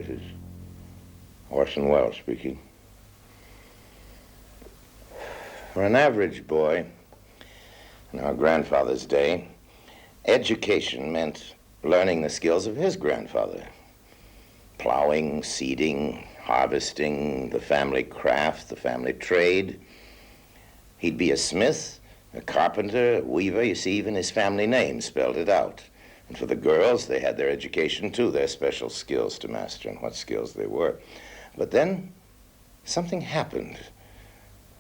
This is Orson Welles speaking. For an average boy in our grandfather's day, education meant learning the skills of his grandfather. Plowing, seeding, harvesting, the family craft, the family trade. He'd be a smith, a carpenter, a weaver. You see, even his family name spelled it out. And for the girls, they had their education too, their special skills to master, and what skills they were. But then something happened.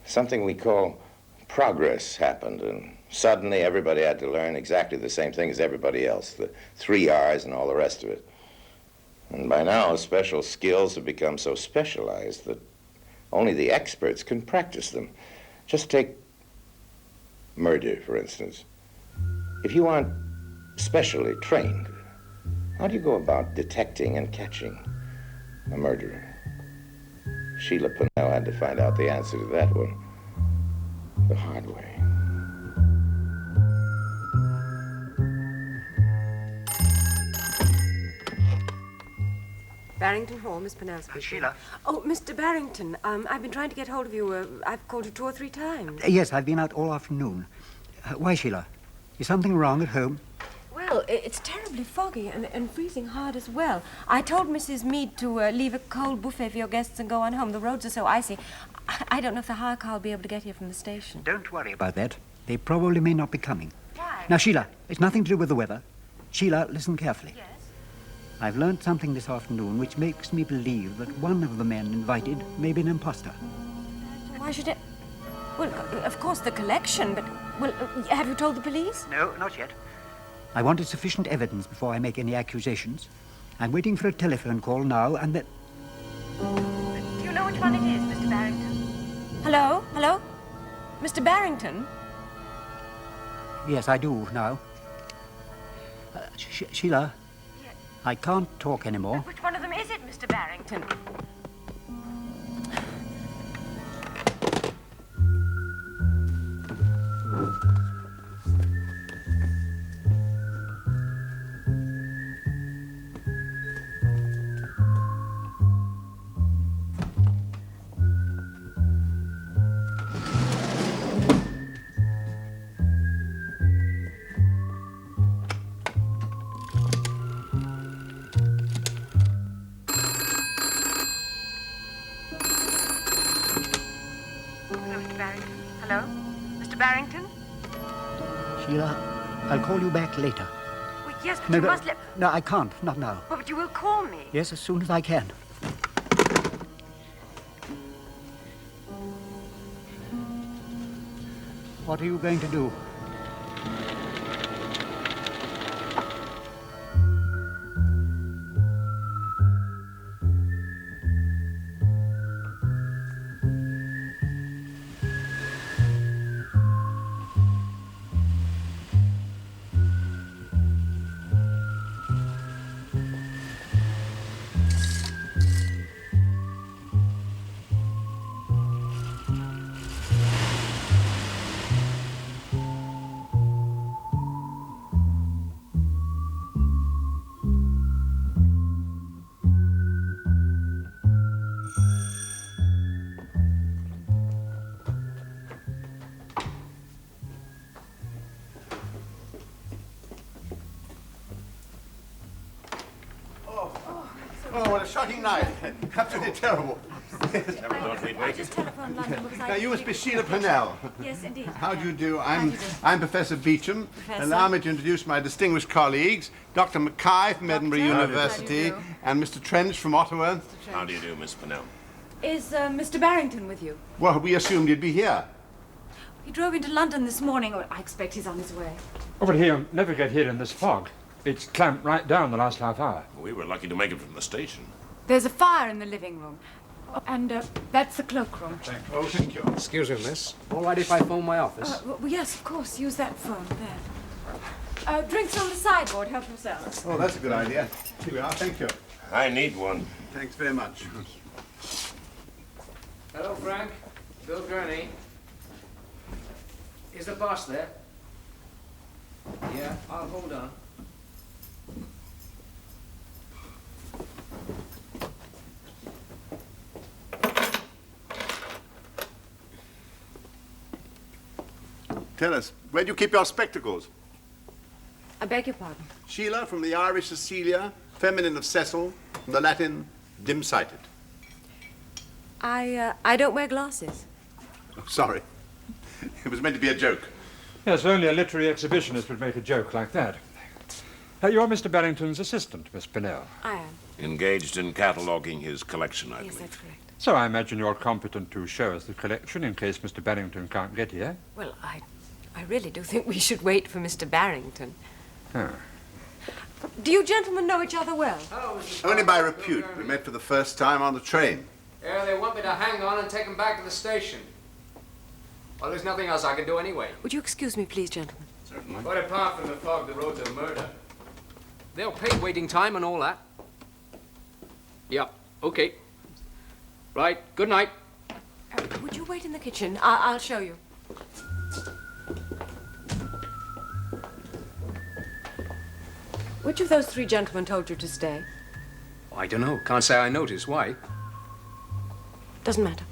Something we call progress happened, and suddenly everybody had to learn exactly the same thing as everybody else, the 3 R's and all the rest of it. And by now, special skills have become so specialized that only the experts can practice them. Just take murder, for instance. If you aren't specially trained, how do you go about detecting and catching a murderer? Sheila Pennell had to find out the answer to that one the hard way. Barrington Hall, Miss Pennell speaking. Sheila. Oh, Mr. Barrington, I've been trying to get hold of you. I've called you 2 or 3 times. Yes, I've been out all afternoon. Why, Sheila? Is something wrong at home? Well, it's terribly foggy and freezing hard as well. I told Mrs. Mead to leave a cold buffet for your guests and go on home. The roads are so icy. I don't know if the hire car will be able to get here from the station. Don't worry about that. They probably may not be coming. Why? Now, Sheila, it's nothing to do with the weather. Sheila, listen carefully. Yes? I've learned something this afternoon which makes me believe that one of the men invited may be an imposter. Why should it... Well, of course, the collection, but... Well, have you told the police? No, not yet. I wanted sufficient evidence before I make any accusations. I'm waiting for a telephone call now, and then... Do you know which one it is, Mr. Barrington? Hello? Hello? Mr. Barrington? Yes, I do now. Sheila, Yes. I can't talk anymore. Which one of them is it, Mr. Barrington? Hello? Mr. Barrington? Sheila, I'll call you back later. Well, yes, but you must let... No, I can't. Not now. Well, but you will call me. Yes, as soon as I can. What are you going to do? Oh, what a shocking night. Absolutely terrible. I just telephoned London because Now, you must be Sheila Pennell. Yes, indeed. How do you do? How do you do? I'm Professor Beecham. Professor. Allow me to introduce my distinguished colleagues, Dr. Mackay from Edinburgh Doctor. University How do you do? and Mr. Trench from Ottawa. How do you do, Miss Pennell? Is Mr. Barrington with you? Well, we assumed you'd be here. He drove into London this morning. I expect he's on his way. Oh, but he'll never get here in this fog. It's clamped right down the last half hour. We were lucky to make it from the station. There's a fire in the living room. And that's the cloakroom. Oh, thank you. Excuse me, miss. All right if I phone my office? Well, yes, of course. Use that phone there. Drinks on the sideboard. Help yourself. Oh, that's a good idea. Here we are. Thank you. I need one. Thanks very much. Hello, Frank. Bill Gurney. Is the boss there? Yeah, I'll hold on. tell us, where do you keep your spectacles? I beg your pardon. Sheila, from the Irish Cecilia, feminine of Cecil, from the Latin dim-sighted. I don't wear glasses. Oh, sorry. It was meant to be a joke. Yes, only a literary exhibitionist would make a joke like that. You're Mr. Barrington's assistant, Miss Pinnell. I am. Engaged in cataloguing his collection, I Yes, believe. that's correct. So I imagine you're competent to show us the collection in case Mr. Barrington can't get here. Well, I really do think we should wait for Mr. Barrington. Huh. Do you gentlemen know each other well? Hello, Mr. Only by Bill repute. Gurney. We met for the first time on the train. Yeah, they want me to hang on and take them back to the station. Well, there's nothing else I can do anyway. Would you excuse me, please, gentlemen? Certainly. But apart from the fog, the roads are murder. They'll pay waiting time and all that. Yep, okay. Right, good night. Would you wait in the kitchen? I'll show you. Which of those three gentlemen told you to stay? I don't know. Can't say I noticed. Why? Doesn't matter.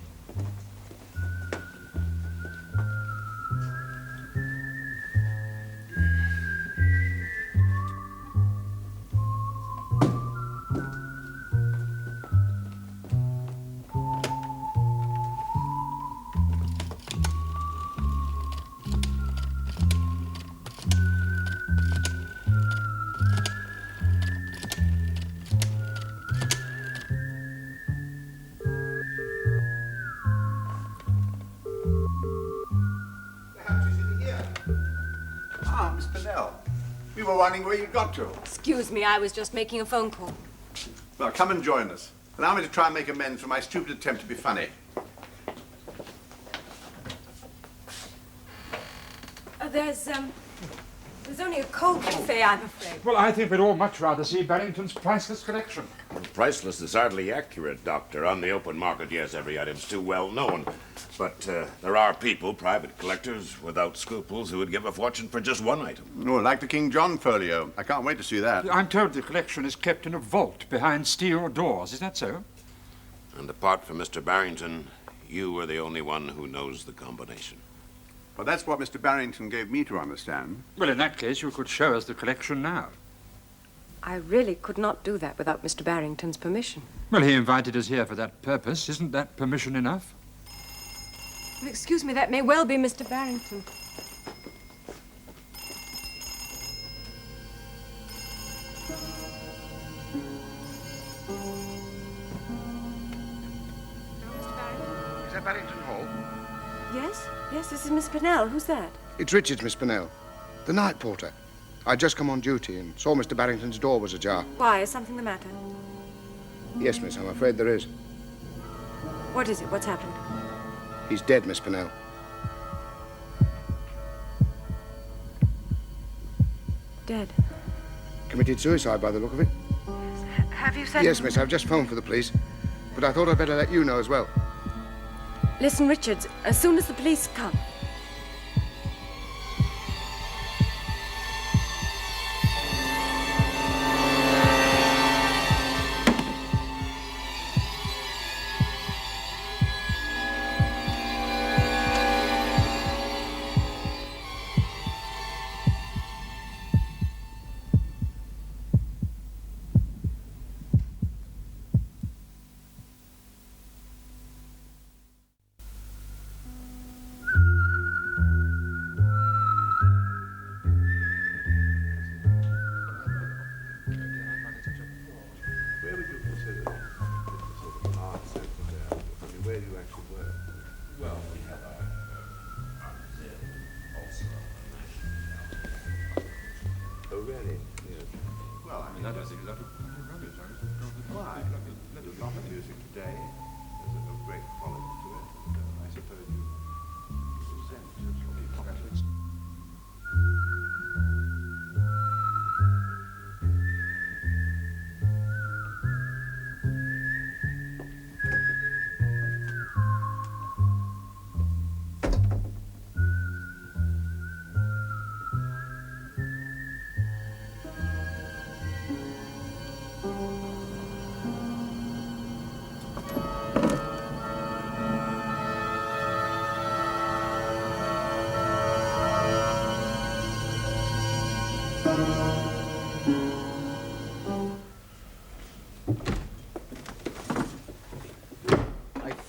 Perhaps you're sitting here. Ah, Miss Pinnell. We were wondering where you got to. Excuse me, I was just making a phone call. Well, come and join us. Allow me to try and make amends for my stupid attempt to be funny. There's only a cold buffet, I'm afraid. Well, I think we'd all much rather see Barrington's priceless collection. Priceless is hardly accurate, Doctor. On the open market, yes, every item's too well known. But there are people, private collectors, without scruples, who would give a fortune for just one item. Oh, like the King John folio. I can't wait to see that. I'm told the collection is kept in a vault behind steel doors. Is that so? And apart from Mr. Barrington, you are the only one who knows the combination. Well, that's what Mr. Barrington gave me to understand. Well, in that case, you could show us the collection now. I really could not do that without Mr. Barrington's permission. Well, he invited us here for that purpose. Isn't that permission enough? Well, excuse me, that may well be Mr. Barrington. Is that Barrington Hall? Yes? Yes, this is Miss Pinnell. Who's that? It's Richards, Miss Pinnell. The night porter. I'd just come on duty and saw Mr. Barrington's door was ajar. Why? Is something the matter? Yes, miss, I'm afraid there is. What is it? What's happened? He's dead, Miss Pinnell. Dead. Committed suicide by the look of it. Have you said... Yes, miss, I've just phoned for the police. But I thought I'd better let you know as well. Listen, Richards, as soon as the police come... Where would you consider the sort of art centre there? I mean, where do you actually work? Well, we have our also. Oh, really? Yes. Well, I mean, That is why? There's a lot of music today. There's a great quality to it. I suppose you resent the popular.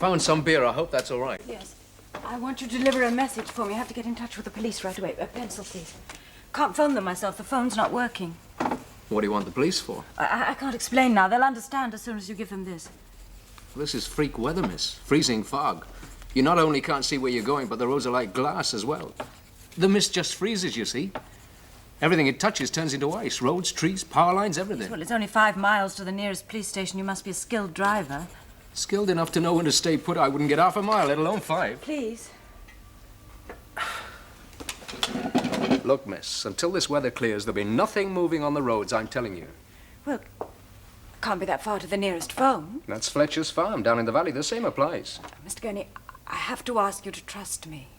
Found some beer. I hope that's all right. Yes. I want you to deliver a message for me. I have to get in touch with the police right away. A pencil, please. Can't phone them myself. The phone's not working. What do you want the police for? I can't explain now. They'll understand as soon as you give them this. This is freak weather, miss. Freezing fog. You not only can't see where you're going, but the roads are like glass as well. The mist just freezes, you see. Everything it touches turns into ice. Roads, trees, power lines, everything. Well, it's only 5 miles to the nearest police station. You must be a skilled driver. Skilled enough to know when to stay put. I wouldn't get half a mile, let alone 5. Please. Look, miss, until this weather clears, there'll be nothing moving on the roads, I'm telling you. Well, can't be that far to the nearest phone. That's Fletcher's farm down in the valley. The same applies. Mr. Gurney, I have to ask you to trust me.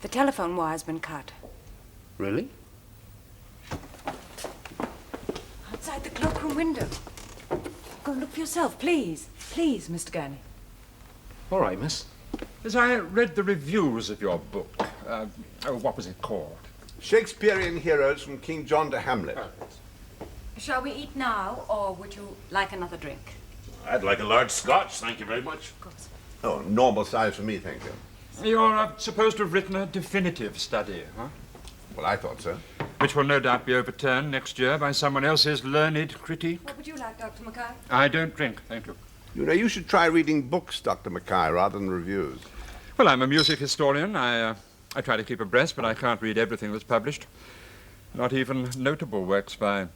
The telephone wire's been cut. Really? Outside the cloakroom window. Go and look for yourself, please. Please, Mr. Gurney. All right, miss. As I read the reviews of your book, what was it called? Shakespearean heroes from King John to Hamlet. Shall we eat now, or would you like another drink? I'd like a large scotch, thank you very much. Of course. Oh, normal size for me, thank you. You're supposed to have written a definitive study, huh? Well, I thought so. Which will no doubt be overturned next year by someone else's learned critique. What would you like, Dr. Mackay? I don't drink, thank you. You know, you should try reading books, Dr. Mackay, rather than reviews. Well, I'm a music historian. I try to keep abreast, but I can't read everything that's published. Not even notable works by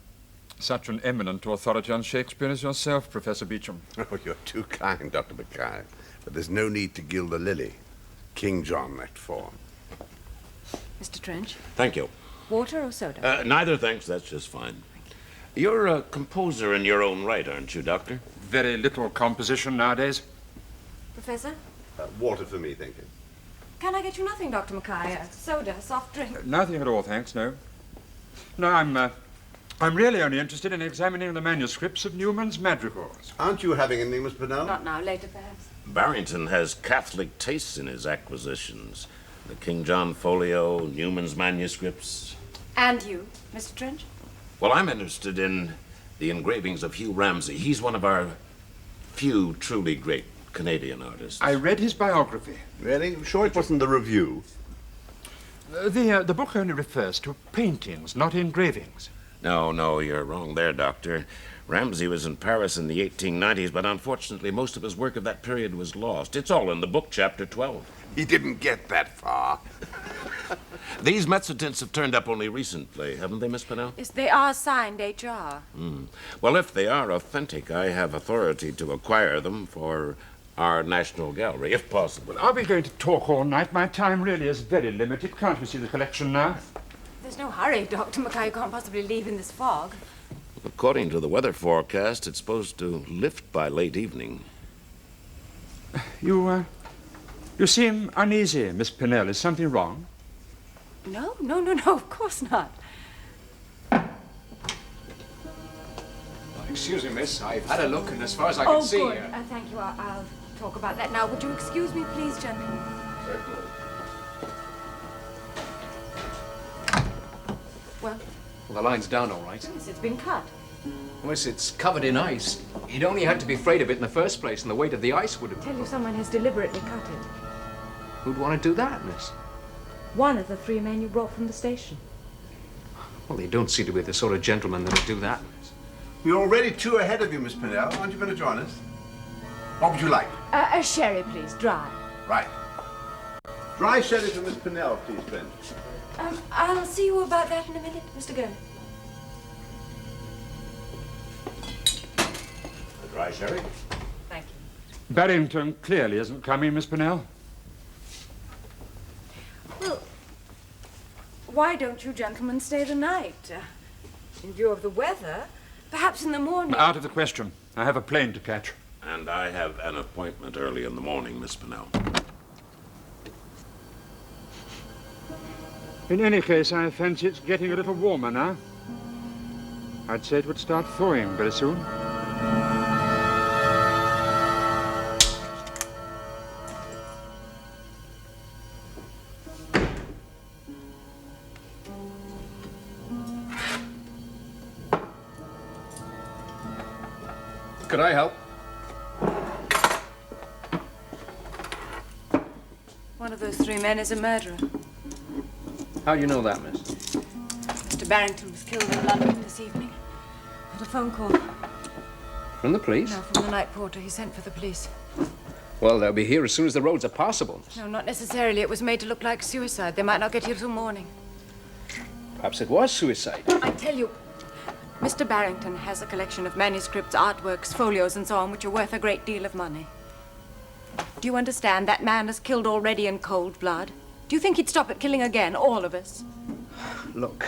such an eminent authority on Shakespeare as yourself, Professor Beecham. Oh, you're too kind, Dr. Mackay. But there's no need to gild the lily. King John, Act 4. Mr. Trench, Thank you. water or soda? Neither, thanks. That's just fine. You're a composer in your own right, aren't you, Doctor? Very little composition nowadays. Professor? Water for me, thank you. Can I get you nothing, Dr. Mackay? A soda, a soft drink? Nothing at all, thanks, no. No, I'm really only interested in examining the manuscripts of Newman's madrigals. Aren't you having anything, Miss Purnell? Not now, later perhaps. Barrington has Catholic tastes in his acquisitions. The King John folio, Newman's manuscripts. And you, Mr. Trench? Well, I'm interested in the engravings of Hugh Ramsay. He's one of our few truly great Canadian artists. I read his biography. Really? You sure it wasn't the review? The book only refers to paintings, not engravings. No, you're wrong there, Doctor. Ramsay was in Paris in the 1890s, but unfortunately most of his work of that period was lost. It's all in the book, chapter 12. He didn't get that far. These mezzotints have turned up only recently, haven't they, Miss Pennell? Yes, they are signed H.R. Well, if they are authentic, I have authority to acquire them for our National Gallery, if possible. Are we going to talk all night? My time really is very limited. Can't we see the collection now? There's no hurry, Dr. Mackay. You can't possibly leave in this fog. According to the weather forecast, it's supposed to lift by late evening. You seem uneasy, Miss Pennell. Is something wrong? No, of course not. Excuse me, miss. I've had a look, and as far as I can see... good. Thank you. I'll talk about that now. Would you excuse me, please, gentlemen? Certainly. Well, The line's down all right. yes, it's been cut. Unless it's covered in ice. He'd only had to be afraid of it in the first place, and the weight of the ice would have... Tell you someone has deliberately cut it. Who'd want to do that, miss? One of the 3 men you brought from the station. Well, they don't seem to be the sort of gentlemen that'll do that, miss. We're already 2 ahead of you, Miss Purnell. Aren't you going to join us? What would you like? A sherry, please, dry. Right. Dry sherry for Miss Purnell, please, friend. I'll see you about that in a minute, Mr. Gurney. A dry sherry? Thank you. Barrington clearly isn't coming, Miss Pennell. Well, why don't you gentlemen stay the night? In view of the weather, perhaps in the morning... Out of the question. I have a plane to catch. And I have an appointment early in the morning, Miss Pennell. In any case, I fancy it's getting a little warmer now. I'd say it would start thawing very soon. Could I help? One of those three men is a murderer. How do you know that, miss? Mr. Barrington was killed in London this evening. Had a phone call. From the police? No, from the night porter. He sent for the police. Well, they'll be here as soon as the roads are passable. No, not necessarily. It was made to look like suicide. They might not get here till morning. Perhaps it was suicide. I tell you, Mr. Barrington has a collection of manuscripts, artworks, folios, and so on, which are worth a great deal of money. Do you understand? That man is killed already in cold blood. Do you think he'd stop at killing again, all of us? Look,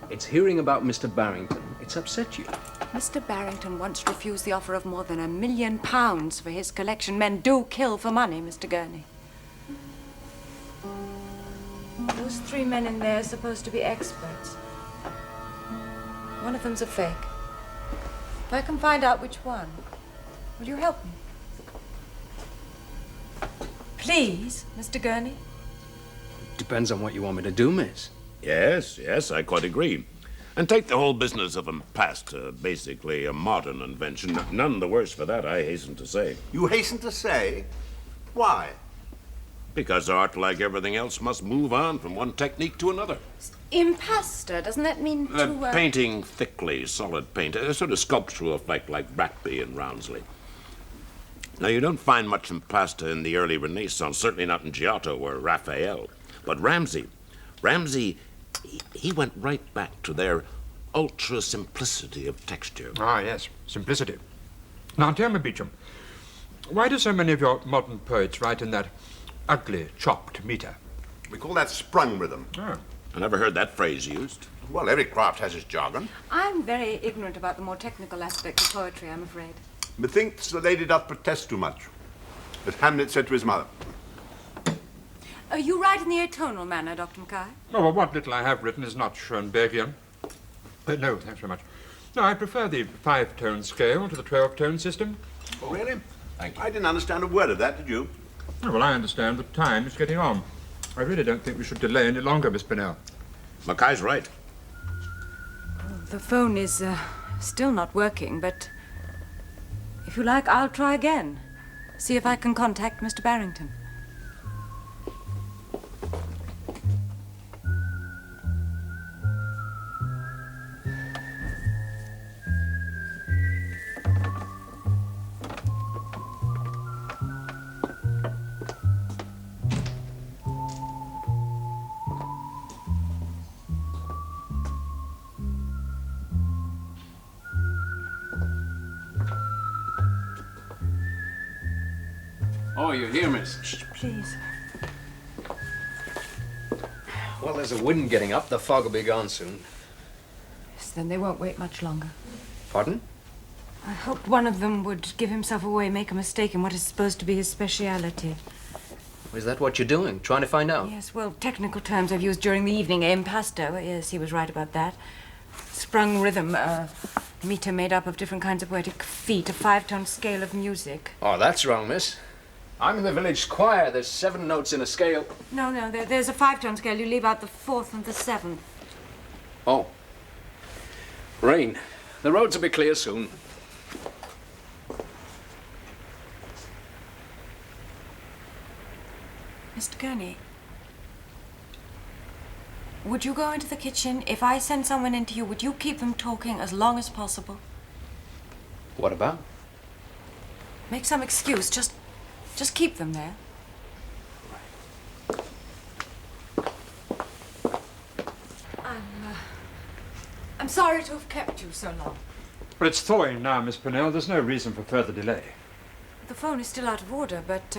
it's hearing about Mr. Barrington. It's upset you. Mr. Barrington once refused the offer of more than £1 million for his collection. Men do kill for money, Mr. Gurney. Those three men in there are supposed to be experts. One of them's a fake. If I can find out which one, will you help me? Please, Mr. Gurney? Depends on what you want me to do, miss. Yes, I quite agree. And take the whole business of past, basically a modern invention. None the worse for that, I hasten to say. You hasten to say? Why? Because art, like everything else, must move on from one technique to another. Impasto, doesn't that mean to... Painting thickly, solid paint, a sort of sculptural effect like Brackby and Rounsley. Now, you don't find much impasto in the early Renaissance, certainly not in Giotto or Raphael. But Ramsay, he went right back to their ultra-simplicity of texture. Ah, yes, simplicity. Now, tell me, Beecham, why do so many of your modern poets write in that ugly, chopped meter? We call that sprung rhythm. Oh. I never heard that phrase used. Well, every craft has its jargon. I'm very ignorant about the more technical aspects of poetry, I'm afraid. Methinks the lady doth protest too much, as Hamlet said to his mother. You write in the atonal manner, Dr. Mackay? Oh, well, what little I have written is not Schoenbergian. No, thanks very much. No, I prefer the 5-tone scale to the 12-tone system. Oh, really? Thank you. I didn't understand a word of that, did you? Oh, well, I understand that time is getting on. I really don't think we should delay any longer, Miss Pennell. Mackay's right. The phone is still not working, but if you like, I'll try again. See if I can contact Mr. Barrington. Oh, you're here, miss. Shh, please. Well, there's a wind getting up. The fog will be gone soon. Yes, then they won't wait much longer. Pardon? I hoped one of them would give himself away, make a mistake in what is supposed to be his speciality. Is that what you're doing? Trying to find out? Yes, well, technical terms I've used during the evening. Impasto, yes, he was right about that. Sprung rhythm, meter made up of different kinds of poetic feet, a 5-tone scale of music. Oh, that's wrong, miss. I'm in the village choir. There's 7 notes in a scale. No, there's a 5-tone scale. You leave out the 4th and the 7th. Oh. Rain. The roads will be clear soon. Mr. Gurney, would you go into the kitchen? If I send someone into you, would you keep them talking as long as possible? What about? Make some excuse. Just keep them there. I'm sorry to have kept you so long. Well, it's thawing now, Miss Pennell. There's no reason for further delay. The phone is still out of order, but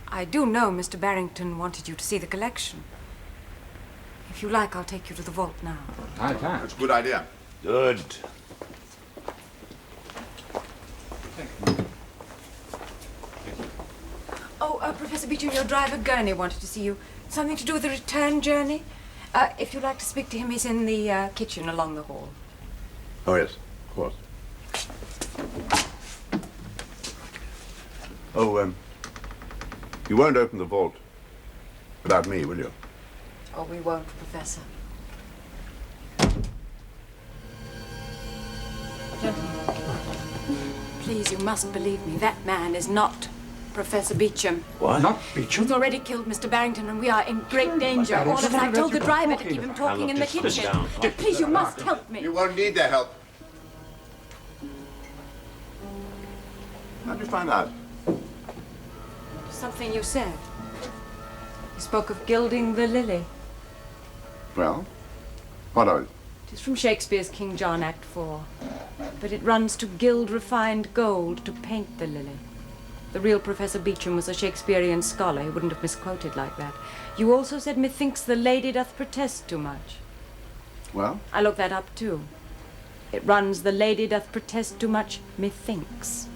I do know Mr. Barrington wanted you to see the collection. If you like, I'll take you to the vault now. High time. That's a good idea. Good. Oh, Professor Beecham, your driver Gurney wanted to see you. Something to do with the return journey? If you'd like to speak to him, he's in the kitchen along the hall. Oh, yes, of course. Oh, you won't open the vault without me, will you? Oh, we won't, Professor. Gentlemen, please, you must believe me. That man is not Professor Beecham. What? Not Beecham. He's already killed Mr. Barrington, and we are in great danger. Barrington? All of us. I told the driver to keep him talking look, in the just sit kitchen. down. Please, you must help me. You won't need their help. How'd you find out? Something you said. You spoke of gilding the lily. Well, what of it? It is from Shakespeare's King John, Act 4. But it runs to gild refined gold, to paint the lily. The real Professor Beecham was a Shakespearean scholar. He wouldn't have misquoted like that. You also said, methinks the lady doth protest too much. Well? I looked that up, too. It runs, the lady doth protest too much, methinks.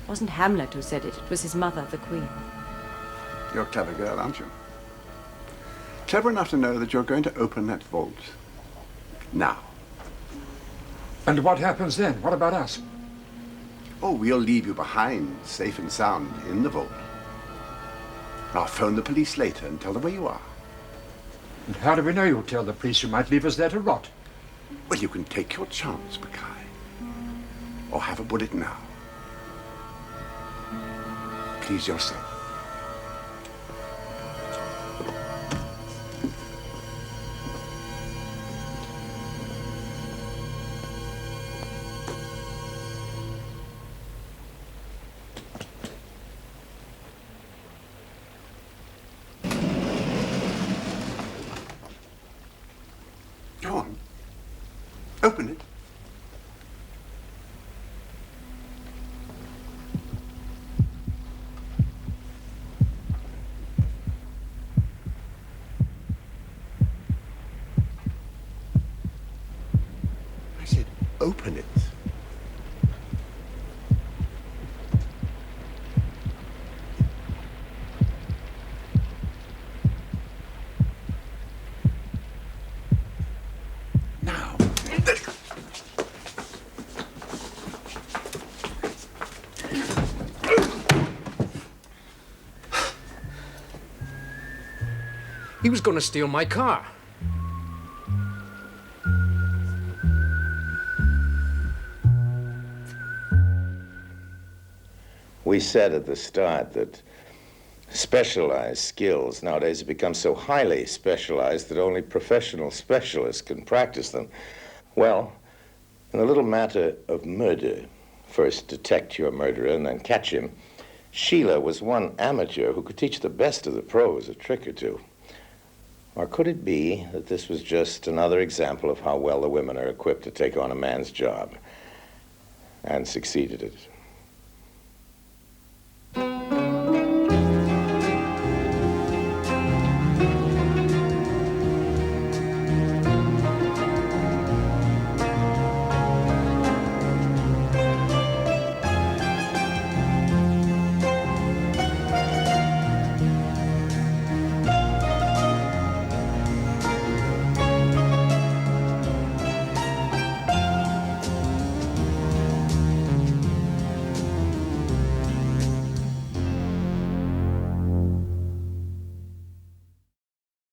It wasn't Hamlet who said it. It was his mother, the Queen. You're a clever girl, aren't you? Clever enough to know that you're going to open that vault. Now. And what happens then? What about us? Oh, we'll leave you behind, safe and sound, in the vault. I'll phone the police later and tell them where you are. And how do we know you'll tell the police? You might leave us there to rot. Well, you can take your chance, Mackay. Or have a bullet now. Please yourself. Go on. Open it. I said, open it. Now. He was going to steal my car. We said at the start that specialized skills nowadays have become so highly specialized that only professional specialists can practice them. Well, in the little matter of murder, first detect your murderer and then catch him, Sheila was one amateur who could teach the best of the pros a trick or two. Or could it be that this was just another example of how well the women are equipped to take on a man's job and succeeded at it?